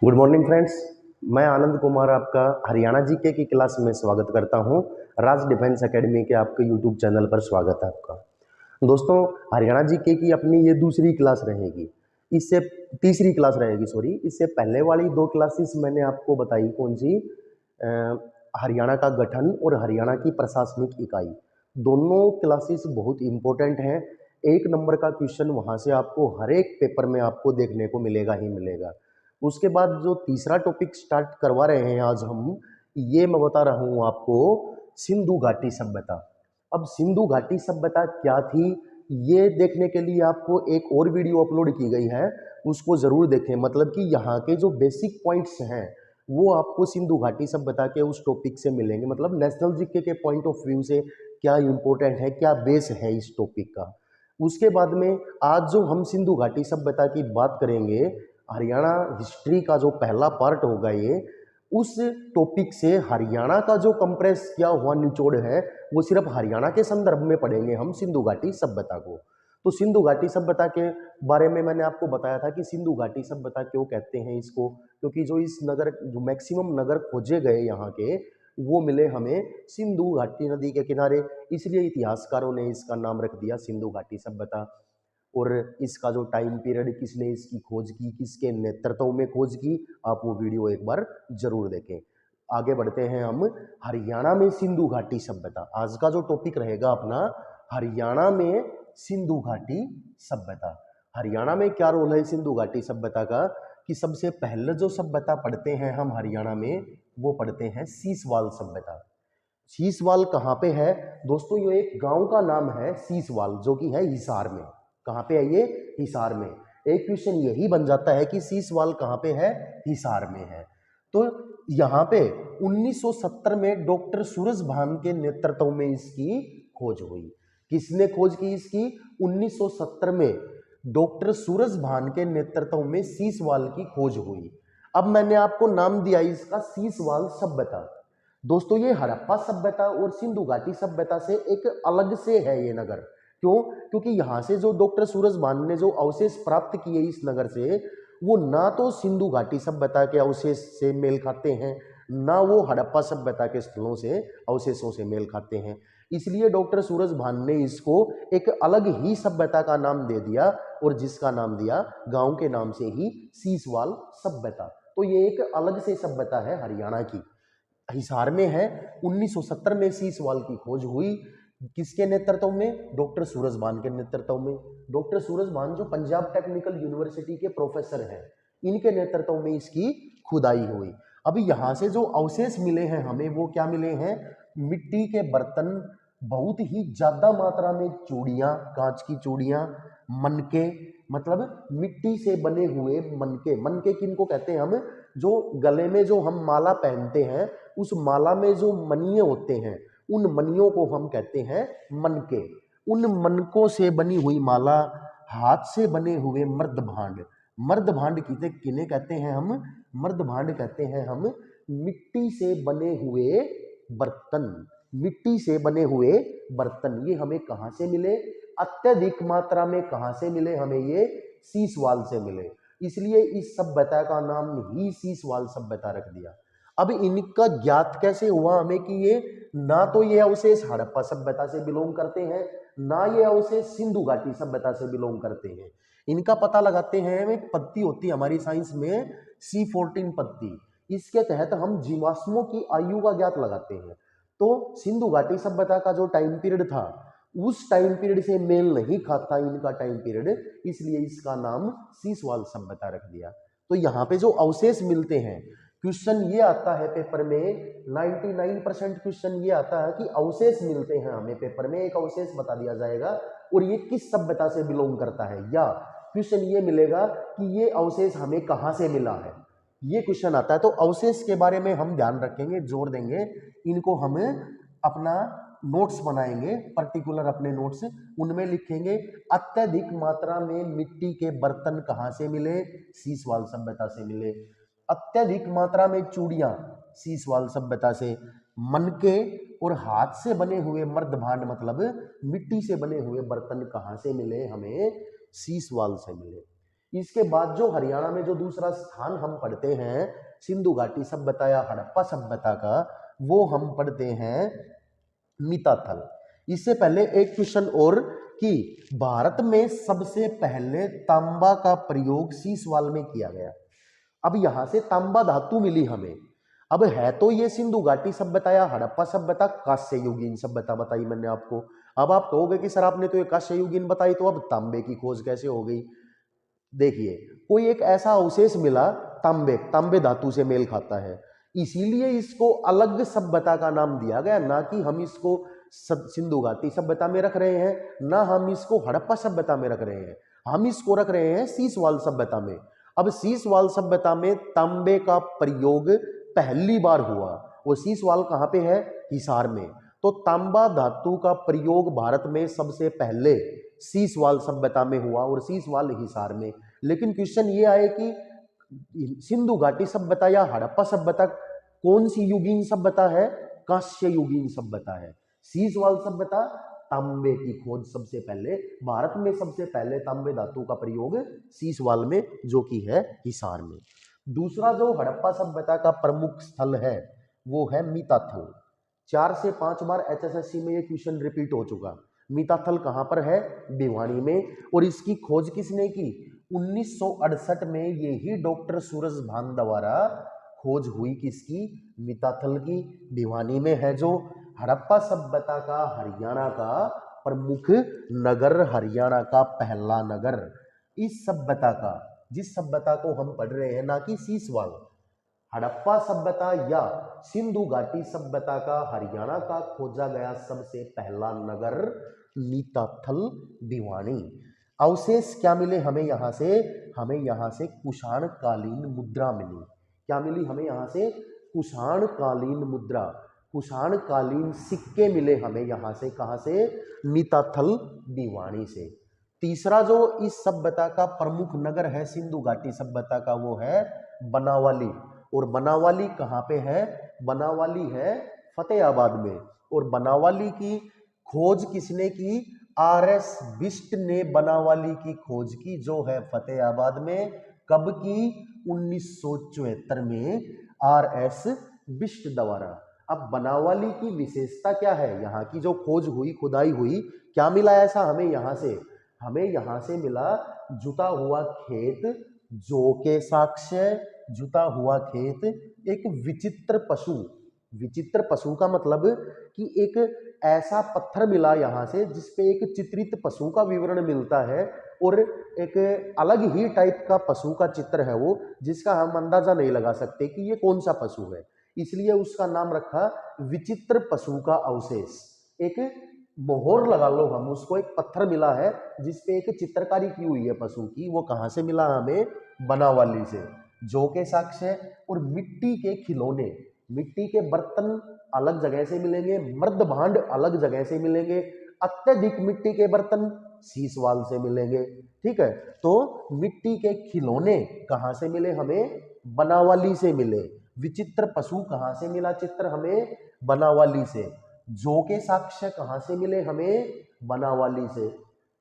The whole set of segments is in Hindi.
Good morning friends. मैं आनंद कुमार आपका हरियाणा जीके की क्लास में स्वागत करता हूं। राज डिफेंस एकेडमी के आपके यूट्यूब चैनल पर स्वागत है आपका। दोस्तों, हरियाणा जीके की अपनी ये दूसरी क्लास रहेगी। इससे तीसरी क्लास रहेगी, सॉरी। इससे पहले वाली दो क्लासेस मैंने आपको बताई कौन सी, हरियाणा का गठन और हरियाणा की प्रशासनिक इकाई। दोनों क्लासेस बहुत इंपॉर्टेंट हैं। एक नंबर का क्वेश्चन वहाँ से आपको हर एक पेपर में आपको देखने को मिलेगा ही मिलेगा। उसके बाद जो तीसरा टॉपिक स्टार्ट करवा रहे हैं आज हम, ये मैं बता रहा हूँ आपको, सिंधु घाटी सभ्यता। अब सिंधु घाटी सभ्यता क्या थी, ये देखने के लिए आपको एक और वीडियो अपलोड की गई है, उसको ज़रूर देखें। मतलब कि यहाँ के जो बेसिक पॉइंट्स हैं वो आपको सिंधु घाटी सभ्यता के उस टॉपिक से मिलेंगे। मतलब नेशनल जीके के पॉइंट ऑफ व्यू से क्या इंपॉर्टेंट है, क्या बेस है इस टॉपिक का। उसके बाद में आज जो हम सिंधु घाटी सभ्यता की बात करेंगे, हरियाणा हिस्ट्री का जो पहला पार्ट होगा ये, उस टॉपिक से हरियाणा का जो कंप्रेस किया हुआ निचोड़ है वो सिर्फ हरियाणा के संदर्भ में पढ़ेंगे हम सिंधु घाटी सभ्यता को। तो सिंधु घाटी सभ्यता के बारे में मैंने आपको बताया था कि सिंधु घाटी सभ्यता क्यों कहते हैं इसको, क्योंकि जो इस नगर, जो मैक्सिमम नगर खोजे गए यहाँ के, वो मिले हमें सिंधु घाटी नदी के किनारे। इसलिए इतिहासकारों ने इसका नाम रख दिया सिंधु घाटी सभ्यता। और इसका जो टाइम पीरियड, किसने इसकी खोज की, किसके नेतृत्व में खोज की, आप वो वीडियो एक बार जरूर देखें। आगे बढ़ते हैं हम। हरियाणा में सिंधु घाटी सभ्यता, आज का जो टॉपिक रहेगा अपना, हरियाणा में सिंधु घाटी सभ्यता। हरियाणा में क्या रोल है सिंधु घाटी सभ्यता का, कि सबसे पहले जो सभ्यता पढ़ते हैं हम हरियाणा में, वो पढ़ते हैं सीसवाल सभ्यता। सीसवाल कहाँ पे है दोस्तों? ये एक गांव का नाम है सीसवाल, जो कि है हिसार में। कहाँ पे है ये? हिसार में। एक क्वेश्चन यही बन जाता है कि सीसवाल कहाँ पे है? हिसार में है। तो यहाँ पे 1970 में डॉक्टर सूरजभान के नेतृत्व में इसकी खोज हुई। किसने खोज की इसकी? 1970 में डॉक्टर सूरजभान के नेतृत्व में सीसवाल की खोज हुई। अब मैंने आपको नाम दिया इसका सीसवाल सभ्यता। दोस्तों, ये हड़प्पा सभ्यता और सिंधु घाटी सभ्यता से एक अलग से है ये नगर। क्यों? क्योंकि यहाँ से जो डॉक्टर सूरजभान ने जो अवशेष प्राप्त किए इस नगर से, वो ना तो सिंधु घाटी सभ्यता के अवशेष से मेल खाते हैं, ना वो हड़प्पा सभ्यता के स्थलों से, अवशेषों से मेल खाते हैं। इसलिए डॉक्टर सूरजभान ने इसको एक अलग ही सभ्यता का नाम दे दिया, और जिसका नाम दिया गांव के नाम से ही, सीसवाल सभ्यता। तो ये एक अलग से सभ्यता है हरियाणा की, हिसार में है। 1970 में सीसवाल की खोज हुई। किसके नेतृत्व में? डॉक्टर सूरजभान के नेतृत्व में। डॉक्टर सूरजभान जो पंजाब टेक्निकल यूनिवर्सिटी के प्रोफेसर हैं, इनके नेतृत्व में इसकी खुदाई हुई। अभी यहाँ से जो अवशेष मिले हैं हमें, वो क्या मिले हैं? मिट्टी के बर्तन, बहुत ही ज्यादा मात्रा में चूड़ियाँ, कांच की चूड़ियाँ, मनके, मतलब मिट्टी से बने हुए मनके। मनके किनको कहते हैं हम? जो गले में जो हम माला पहनते हैं, उस माला में जो मनिये होते हैं, उन मनियों को हम कहते हैं मनके। उन मनकों से बनी हुई माला, हाथ से बने हुए मर्द भांड। मर्द भांड किन्हें कहते हैं हम? मर्द भांड कहते हैं हम मिट्टी से बने हुए बर्तन। मिट्टी से बने हुए बर्तन ये हमें कहाँ से मिले? अत्यधिक मात्रा में कहाँ से मिले हमें? ये सीसवाल से मिले। इसलिए इस सभ्यता का नाम ही सीसवाल सभ्यता रख दिया। अब इनका ज्ञात कैसे हुआ हमें कि ये, ना तो ये अवशेष हड़प्पा सभ्यता से बिलोंग करते हैं, ना ये अवशेष सिंधु घाटी सभ्यता से बिलोंग करते हैं। इनका पता लगाते हैं, एक पद्धति होती है हमारी साइंस में, C14 पद्धति। इसके तहत हम जीवाश्मों की आयु का ज्ञात लगाते हैं। तो सिंधु घाटी सभ्यता का जो टाइम पीरियड था, उस टाइम पीरियड से मेल नहीं खाता इनका टाइम पीरियड, इसलिए इसका नाम सीसवाल सभ्यता रख दिया। तो यहाँ पे जो अवशेष मिलते हैं, क्वेश्चन ये आता है पेपर में, 99% क्वेश्चन ये आता है कि अवशेष मिलते हैं हमें पेपर में, एक अवशेष बता दिया जाएगा और ये किस सभ्यता से बिलोंग करता है, या क्वेश्चन ये मिलेगा कि ये अवशेष हमें कहाँ से मिला है, ये क्वेश्चन आता है। तो अवशेष के बारे में हम ध्यान रखेंगे, जोर देंगे, इनको हम अपना नोट्स बनाएंगे, पर्टिकुलर अपने नोट्स, उनमें लिखेंगे अत्यधिक मात्रा में मिट्टी के बर्तन कहाँ से मिले? सीसवाल सभ्यता से मिले। अत्यधिक मात्रा में चूड़ियां, सीसवाल सभ्यता से। मनके और हाथ से बने हुए मर्द भांड, मतलब मिट्टी से बने हुए बर्तन कहाँ से मिले हमें? सीसवाल से मिले। इसके बाद जो हरियाणा में जो दूसरा स्थान हम पढ़ते हैं सिंधु घाटी सभ्यता या हड़प्पा सभ्यता का, वो हम पढ़ते हैं मिताथल। इससे पहले एक क्वेश्चन और कि भारत में सबसे पहले तांबा का प्रयोग सीसवाल में किया गया। अब यहां से तांबा धातु मिली हमें। अब है तो ये सिंधु घाटी सभ्यता या हड़प्पा सभ्यता, कांस्य युगीन सभ्यता बताई मैंने आपको। अब आप कहोगे कि सर आपने तो ये कांस्य युगीन बताई, तो अब तांबे की खोज कैसे हो गई? देखिए, कोई एक ऐसा अवशेष मिला तांबे धातु से मेल खाता है, इसीलिए इसको अलग सभ्यता का नाम दिया गया। ना कि हम इसको सिंधु घाटी सभ्यता में रख रहे हैं, ना हम इसको हड़प्पा सभ्यता में रख रहे हैं, हम इसको रख रहे हैं सीसवाल सभ्यता में। अब सीसवाल सभ्यता में तांबे का प्रयोग पहली बार हुआ। वो सीसवाल कहाँ पे है? हिसार में। तो तांबा धातु का प्रयोग भारत में सबसे पहले सीसवाल सभ्यता में हुआ और सीसवाल हिसार में। लेकिन क्वेश्चन ये आए कि सिंधु घाटी सभ्यता या हड़प्पा सभ्यता कौन सी युगीन सभ्यता है? कांस्य युगीन सभ्यता है। सीसवाल सभ्यता तांबे की खोज सबसे पहले, भारत में सबसे पहले तांबे धातु का प्रयोग सीसवाल में, जो कि है हिसार में। दूसरा जो हड़प्पा सभ्यता का प्रमुख स्थल है वो है मिताथल। 4 से 5 बार एचएसएससी में ये क्वेश्चन रिपीट हो चुका। मिताथल कहाँ पर है? भिवानी में। और इसकी खोज किसने की? 1968 में यही डॉक्टर सूरजभान द्वारा खोज हुई। किसकी? मिताथल की। भिवानी में है, जो हड़प्पा सभ्यता का हरियाणा का प्रमुख नगर, हरियाणा का पहला नगर। इस सभ्यता का, जिस सभ्यता को हम पढ़ रहे हैं, ना कि सीसवाल, हड़प्पा सभ्यता या सिंधु घाटी सभ्यता का हरियाणा का खोजा गया सबसे पहला नगर मिताथल, भिवानी। अवशेष क्या मिले हमें यहाँ से? हमें यहाँ से कुषाण कालीन मुद्रा मिली। क्या मिली हमें यहाँ से? कुषाण कालीन मुद्रा, कुषाण कालीन सिक्के मिले हमें यहाँ से। कहाँ से? मिताथल, भिवानी से। तीसरा जो इस सभ्यता का प्रमुख नगर है सिंधु घाटी सभ्यता का, वो है बनावाली। और बनावाली कहाँ पे है? बनावाली है फतेहाबाद में। और बनावाली की खोज किसने की? आर.एस. बिष्ट ने बनावाली की खोज की, जो है फतेहाबाद में। कब की? 1974 में आर.एस. बिष्ट द्वारा। अब बनावाली की विशेषता क्या है? यहाँ की जो खोज हुई, खुदाई हुई, क्या मिला ऐसा हमें यहाँ से? हमें यहाँ से मिला जुता हुआ खेत, जौ के साक्ष्य, जुता हुआ खेत, एक विचित्र पशु। विचित्र पशु का मतलब कि एक ऐसा पत्थर मिला यहाँ से जिसपे एक चित्रित पशु का विवरण मिलता है, और एक अलग ही टाइप का पशु का चित्र है वो, जिसका हम अंदाजा नहीं लगा सकते कि ये कौन सा पशु है। इसलिए उसका नाम रखा विचित्र पशु का अवशेष। एक मोहर लगा लो हम उसको, एक पत्थर मिला है जिसपे एक चित्रकारी की हुई है पशु की। वो कहाँ से मिला हमें? बनावाली से। जौ के साक्ष्य और मिट्टी के खिलौने, मिट्टी के बर्तन अलग जगह से मिलेंगे, मर्द भांड अलग जगह से मिलेंगे। अत्यधिक मिट्टी के बर्तन सीसवाल से मिलेंगे। ठीक है, तो मिट्टी के खिलौने कहाँ से मिले हमें? बनावाली से मिले। विचित्र पशु कहाँ से मिला चित्र हमें? बनावाली से। जौ के साक्ष्य कहाँ से मिले हमें? बनावाली से।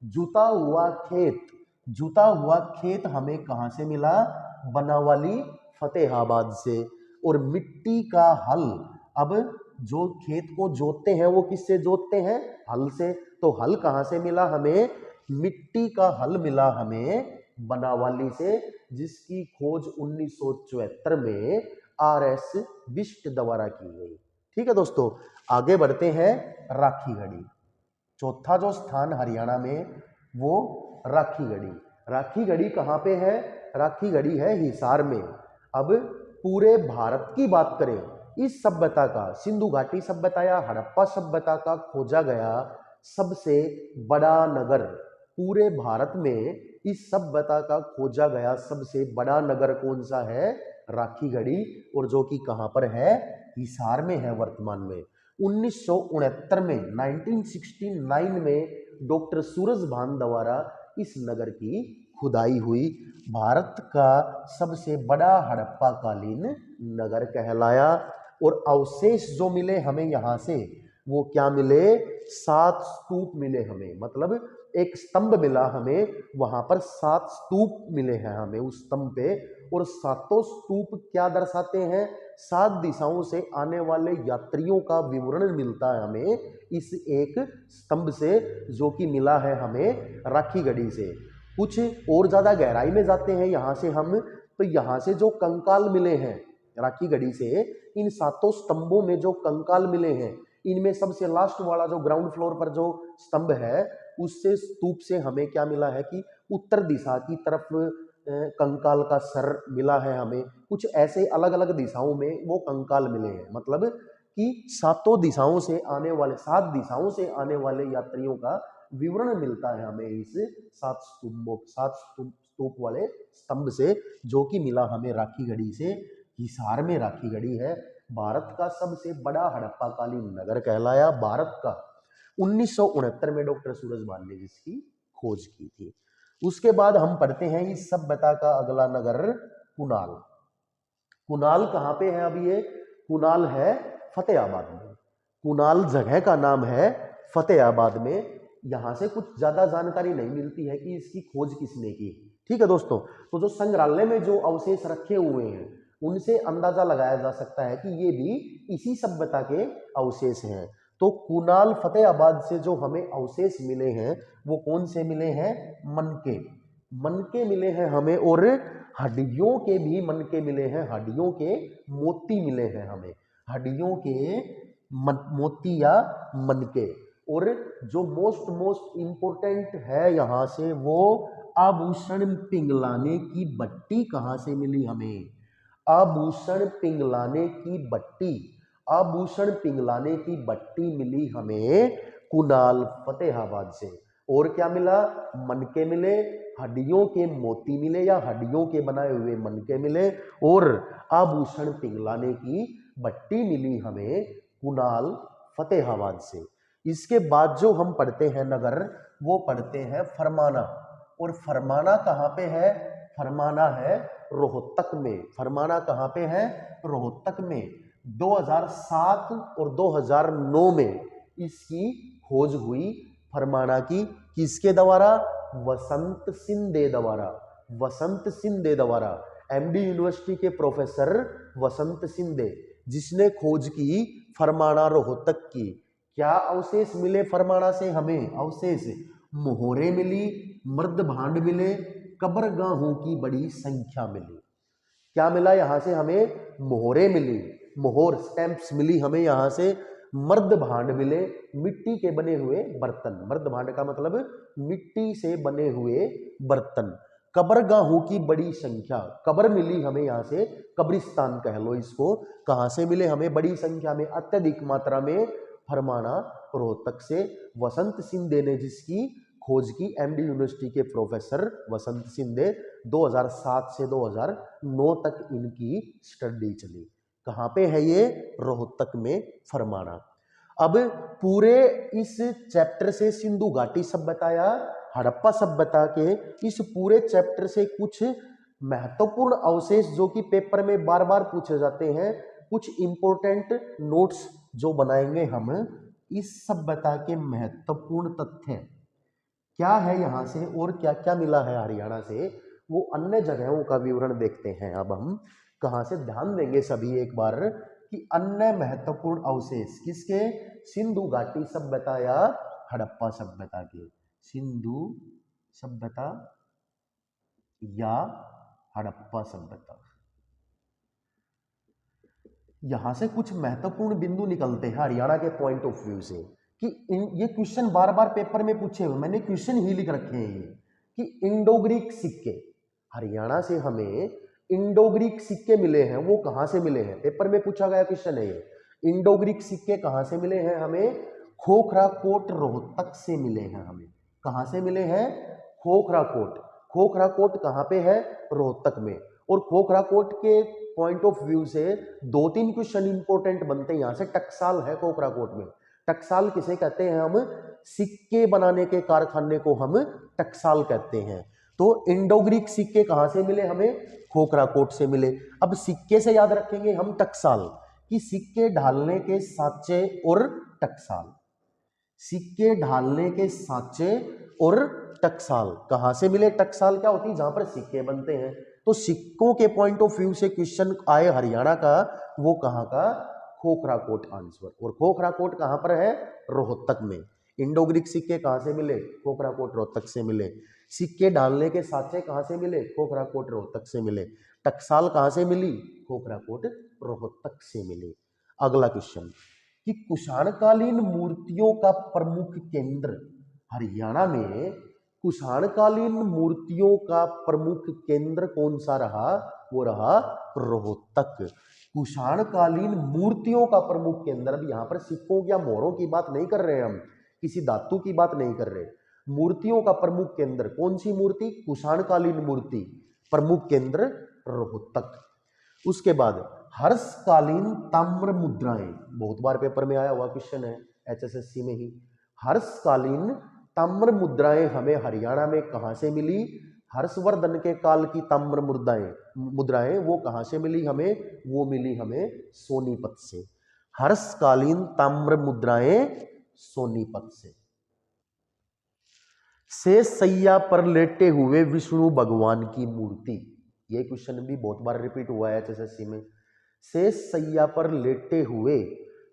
जुता हुआ खेत, जुता हुआ खेत हमें कहाँ से मिला? बनावाली, फतेहाबाद से। और मिट्टी का हल, अब जो खेत को जोतते हैं वो किससे जोतते हैं? हल से। तो हल कहाँ से मिला हमें? मिट्टी का हल मिला हमें बनावाली से, जिसकी खोज 1974 में आर.एस. बिष्ट द्वारा की गई। ठीक है दोस्तों, आगे बढ़ते हैं। राखी गढ़ी, चौथा जो स्थान हरियाणा में, वो राखी गढ़ी। राखी गढ़ी कहाँ पे है? राखी गढ़ी है हिसार में। अब पूरे भारत की बात करें, इस सभ्यता का, सिंधु घाटी सभ्यता या हड़प्पा सभ्यता का खोजा गया सबसे बड़ा नगर, पूरे भारत में इस सभ्यता का खोजा गया सबसे बड़ा नगर कौन सा है? राखी गढ़ी। और जो कि कहाँ पर है? हिसार में है वर्तमान में। 1969 में, 1969 में डॉक्टर सूरजभान द्वारा इस नगर की खुदाई हुई। भारत का सबसे बड़ा हड़प्पा कालीन नगर कहलाया। और अवशेष जो मिले हमें यहाँ से, वो क्या मिले? 7 स्तूप मिले हमें। मतलब एक स्तंभ मिला हमें, वहां पर 7 स्तूप मिले हैं हमें उस स्तंभ पे, और सातों स्तूप क्या दर्शाते हैं? 7 दिशाओं से आने वाले यात्रियों का विवरण मिलता है हमें इस एक स्तंभ से, जो कि मिला है हमें राखीगढ़ी से। कुछ और ज्यादा गहराई में जाते हैं यहाँ से हम, तो यहाँ से जो कंकाल मिले हैं राखीगढ़ी से, इन सातों स्तंभों में जो कंकाल मिले हैं, इनमें सबसे लास्ट वाला जो ग्राउंड फ्लोर पर जो स्तंभ है, उससे स्तूप से हमें क्या मिला है कि उत्तर दिशा की तरफ कंकाल का सर मिला है हमें। कुछ ऐसे अलग अलग दिशाओं में वो कंकाल मिले हैं, मतलब कि सातों दिशाओं से आने वाले, 7 दिशाओं से आने वाले यात्रियों का विवरण मिलता है हमें इस 7 स्तूप वाले स्तंभ से, जो कि मिला हमें राखीगढ़ी से। हिसार में राखीगढ़ी है, भारत का सबसे बड़ा हड़प्पाकालीन नगर कहलाया भारत का। 1969 में डॉक्टर सूरजभान ने जिसकी खोज की थी। उसके बाद हम पढ़ते हैं इस सभ्यता का अगला नगर कुणाल। कुणाल कहाँ पे है? अभी ये कुणाल है फतेहाबाद में। कुणाल जगह का नाम है फतेहाबाद में। यहाँ से कुछ ज्यादा जानकारी नहीं मिलती है कि इसकी खोज किसने की। ठीक है दोस्तों, तो जो संग्रहालय में जो अवशेष रखे हुए हैं उनसे अंदाजा लगाया जा सकता है कि ये भी इसी सभ्यता के अवशेष हैं। तो कुणाल फतेहाबाद से जो हमें अवशेष मिले हैं वो कौन से मिले हैं? मनके। मनके मिले हैं हमें, और हड्डियों के भी मनके मिले हैं, हड्डियों के मोती मिले हैं हमें, हड्डियों के मोती या मनके। और जो मोस्ट इंपोर्टेंट है यहाँ से, वो आभूषण पिंगलाने की बट्टी कहाँ से मिली हमें? आभूषण पिंगलाने की बट्टी, आभूषण पिंगलाने की बट्टी मिली हमें कुणाल फतेहाबाद से। और क्या मिला? मनके मिले, हड्डियों के मोती मिले या हड्डियों के बनाए हुए मनके मिले, और आभूषण पिंगलाने की बट्टी मिली हमें कुणाल फतेहाबाद से। इसके बाद जो हम पढ़ते हैं नगर, वो पढ़ते हैं फरमाना। और फरमाना कहाँ पे है? फरमाना है रोहतक में। फरमाना कहाँ पे है? रोहतक में। 2007 और 2009 में इसकी खोज हुई फरमाना की। किसके द्वारा? वसंत सिंधे द्वारा। वसंत सिंधे द्वारा, एमडी यूनिवर्सिटी के प्रोफेसर वसंत सिंधे, जिसने खोज की फरमाना रोहतक की। क्या अवशेष मिले फरमाना से हमें? अवशेष मोहरे मिली, मर्द भांड मिले, कब्रगाहों की बड़ी संख्या मिली। क्या मिला यहाँ से हमें? मोहरे मिली, मोहर स्टैंप्स मिली हमें यहाँ से, मर्द भांड मिले, मिट्टी के बने हुए बर्तन। मर्द भांड का मतलब मिट्टी से बने हुए बर्तन। कब्रगाहों की बड़ी संख्या, कब्र मिली हमें यहाँ से, कब्रिस्तान कह लो इसको। कहाँ से मिले हमें? बड़ी संख्या में, अत्यधिक मात्रा में फरमाना रोहतक से। वसंत सिंधे ने जिसकी खोज की, एमडी यूनिवर्सिटी के प्रोफेसर वसंत सिंधे, 2007 से 2009 तक इनकी स्टडी चली। कहाँ पे है ये? रोहतक में फरमाना। अब पूरे इस चैप्टर से सिंधु घाटी सभ्यता या हड़प्पा सभ्यता के इस पूरे चैप्टर से कुछ महत्वपूर्ण अवशेष जो कि पेपर में बार बार पूछे जाते हैं, कुछ इंपॉर्टेंट नोट्स जो बनाएंगे हम इस सभ्यता के महत्वपूर्ण तथ्य क्या है यहाँ से और क्या क्या मिला है हरियाणा से, वो अन्य जगहों का विवरण देखते हैं। अब हम कहाँ से ध्यान देंगे सभी एक बार कि अन्य महत्वपूर्ण अवशेष किसके? सिंधु घाटी सभ्यता या हड़प्पा सभ्यता के। सिंधु सभ्यता या हड़प्पा सभ्यता। यहां से कुछ महत्वपूर्ण बिंदु निकलते हैं हरियाणा के पॉइंट ऑफ व्यू से कि ये क्वेश्चन बार बार पेपर में पूछे हुए, मैंने क्वेश्चन ही लिख रखे हैं ये कि इंडो ग्रीक सिक्के, हरियाणा से हमें इंडो ग्रीक सिक्के मिले हैं। वो कहां से मिले हैं? पेपर में पूछा गया क्वेश्चन है ये। इंडो ग्रीक सिक्के कहां से मिले हैं हमें? खोखरा कोट रोहतक से मिले हैं हमें। कहां से मिले हैं? खोखरा कोट। खोखरा कोट कहां पे है? रोहतक में। और खोखरा कोट के पॉइंट ऑफ व्यू से 2-3 क्वेश्चन इंपॉर्टेंट बनते हैं। यहां से टकसाल है खोखरा कोट में। टकसाल किसे कहते हैं हम? सिक्के बनाने के कारखाने को हम टकसाल कहते हैं। तो इंडो ग्रीक सिक्के कहां से मिले हमें? खोखरा कोट से मिले। अब सिक्के से याद रखेंगे हम टकसाल कि सिक्के ढालने के साँचे और टकसाल। सिक्के ढालने के सांचे और टकसाल कहाँ से मिले? टकसाल क्या होती है? जहां पर सिक्के बनते हैं। तो सिक्कों के पॉइंट ऑफ व्यू से क्वेश्चन आए हरियाणा का, वो कहाँ का? खोखराकोट आंसर। और खोखराकोट कहाँ पर है? रोहतक में। इंडो ग्रीक सिक्के कहाँ से मिले? खोखराकोट रोहतक से मिले। सिक्के डालने के सांचे कहाँ से मिले? खोखराकोट रोहतक से मिले। टकसाल कहाँ से मिली? खोखराकोट रोहतक से मिली। अगला क्वेश्चन कि कुषाणकालीन मूर्तियों का प्रमुख केंद्र हरियाणा में, कुषाणकालीन मूर्तियों का प्रमुख केंद्र कौन सा रहा? वो रहा रोहतक। कुषाणकालीन मूर्तियों का प्रमुख केंद्र, अब यहां पर सिक्कों या मोहरों की बात नहीं कर रहे हैं हम, किसी धातु की बात नहीं कर रहे। मूर्तियों का प्रमुख केंद्र कौन सी मूर्ति? कुषाणकालीन मूर्ति। प्रमुख केंद्र रोहतक। उसके बाद हर्षकालीन ताम्र मुद्राएं, बहुत बार पेपर में आया हुआ क्वेश्चन है एचएसएससी में ही। हर्षकालीन ताम्र मुद्राएं हमें हरियाणा में कहां से मिली? हर्षवर्धन के काल की ताम्र मुद्राएं वो कहां से मिली हमें? वो मिली हमें सोनीपत से। हर्षकालीन ताम्र मुद्राएं सोनीपत से। शेष सैया पर लेटे हुए विष्णु भगवान की मूर्ति, ये क्वेश्चन भी बहुत बार रिपीट हुआ है एचएसएससी में। शेष सैया पर लेटे हुए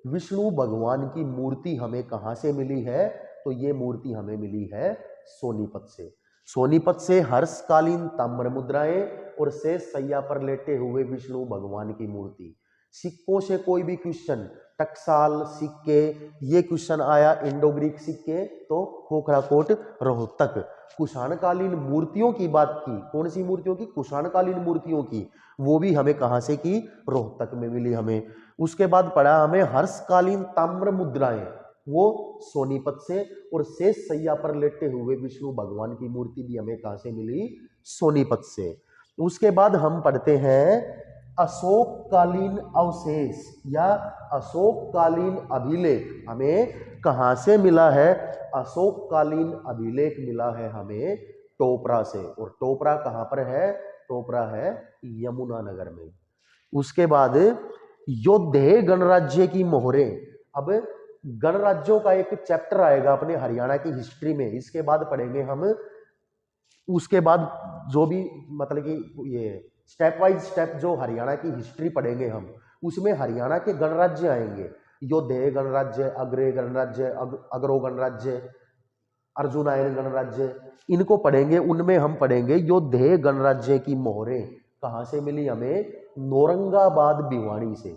विष्णु भगवान की मूर्ति हमें कहां से मिली है? तो ये मूर्ति हमें मिली है सोनीपत से। सोनीपत से हर्षकालीन ताम्र मुद्राएं और शेष सैया पर लेटे हुए विष्णु भगवान की मूर्ति। सिक्कों से कोई भी क्वेश्चन, टकसाल, सिक्के, ये क्वेश्चन आया इंडो ग्रीक सिक्के तो खोखराकोट रोहतक। कुषाणकालीन मूर्तियों की बात की, कौन सी मूर्तियों की? कुषाणकालीन मूर्तियों की, वो भी हमें कहां से की? रोहतक में मिली हमें। उसके बाद पढ़ा हमें हर्षकालीन ताम्र मुद्राएं, वो सोनीपत से। और शेष सैया पर लेटे हुए विष्णु भगवान की मूर्ति भी हमें कहां से मिली? सोनीपत से। उसके बाद हम पढ़ते हैं अशोककालीन अवशेष या अशोककालीन अभिलेख हमें कहां से मिला है? अशोककालीन अभिलेख मिला है हमें टोपरा से। और टोपरा कहां पर है? टोपरा है यमुनानगर में। उसके बाद योद्धे गणराज्य की मोहरें, अब गणराज्यों का एक चैप्टर आएगा अपने हरियाणा की हिस्ट्री में, इसके बाद पढ़ेंगे हम। उसके बाद जो भी मतलब कि ये स्टेप वाइज स्टेप जो हरियाणा की हिस्ट्री पढ़ेंगे हम, उसमें हरियाणा के गणराज्य आएंगे। योद्धे गणराज्य, अग्रे गणराज्य, अग्रो गणराज्य, अर्जुनायन गणराज्य, इनको पढ़ेंगे। उनमें हम पढ़ेंगे योद्धे गणराज्य की मोहरें कहां से मिली हमें? नौरंगाबाद भिवानी से।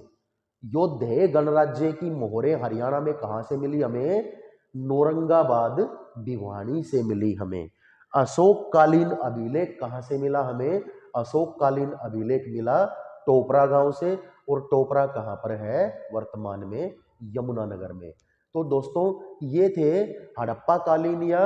योद्धे गणराज्य की मोहरें हरियाणा में कहां से मिली हमें? नौरंगाबाद भिवानी से मिली हमें। अशोककालीन अभिलेख कहां से मिला हमें? अशोककालीन अभिलेख मिला टोपरा गांव से। और टोपरा कहां पर है? वर्तमान में यमुनानगर में। तो दोस्तों ये थे हड़प्पा कालीन या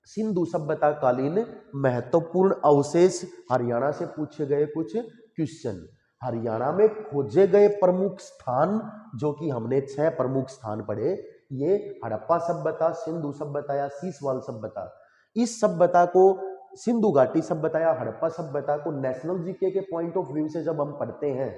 सिंधु सभ्यता कालीन महत्वपूर्ण अवशेष, हरियाणा से पूछे गए कुछ क्वेश्चन। हरियाणा में खोजे गए प्रमुख स्थान, जो कि हमने 6 प्रमुख स्थान पढ़े, ये हड़प्पा सभ्यता, सिंधु सभ्यता या सीसवाल सभ्यता। इस सभ्यता को, सिंधु घाटी सभ्यता या हड़प्पा सभ्यता को नेशनल जीके के पॉइंट ऑफ व्यू से जब हम पढ़ते हैं,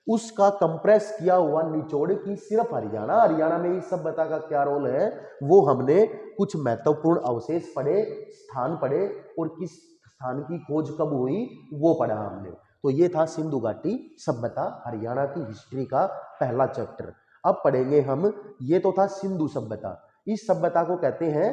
उसका कंप्रेस किया हुआ निचोड़ की सिर्फ हरियाणा में इस सभ्यता का क्या रोल है, वो हमने कुछ महत्वपूर्ण अवशेष पढ़े, स्थान पढ़े, और किस स्थान की खोज कब हुई वो पढ़ा हमने। तो ये था सिंधु घाटी सभ्यता, हरियाणा की हिस्ट्री का पहला चैप्टर। अब पढ़ेंगे हम, ये तो था सिंधु सभ्यता, इस सभ्यता को कहते हैं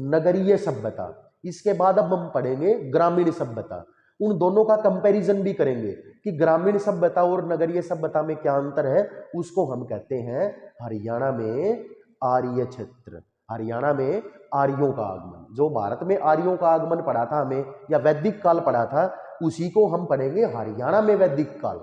नगरीय सभ्यता। इसके बाद अब हम पढ़ेंगे ग्रामीण सभ्यता। उन दोनों का कंपैरिजन भी करेंगे कि ग्रामीण सभ्यता और नगरीय सभ्यता में क्या अंतर है। उसको हम कहते हैं हरियाणा में आर्य क्षेत्र। हरियाणा में आर्यों का आगमन, जो भारत में आर्यों का आगमन पढ़ा था हमें, या वैदिक काल पढ़ा था, उसी को हम पढ़ेंगे हरियाणा में वैदिक काल।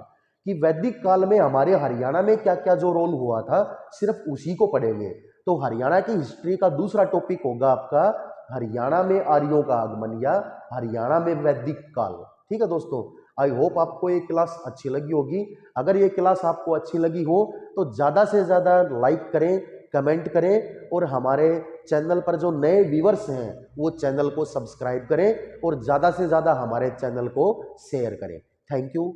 कि वैदिक काल में हमारे हरियाणा में क्या क्या जो रोल हुआ था, सिर्फ उसी को पढ़ेंगे। तो हरियाणा की हिस्ट्री का दूसरा टॉपिक होगा आपका हरियाणा में आर्यों का आगमन या हरियाणा में वैदिक काल। ठीक है दोस्तों, आई होप आपको ये क्लास अच्छी लगी होगी। अगर ये क्लास आपको अच्छी लगी हो तो ज़्यादा से ज़्यादा लाइक करें, कमेंट करें, और हमारे चैनल पर जो नए व्यूअर्स हैं वो चैनल को सब्सक्राइब करें, और ज़्यादा से ज़्यादा हमारे चैनल को शेयर करें। Thank you.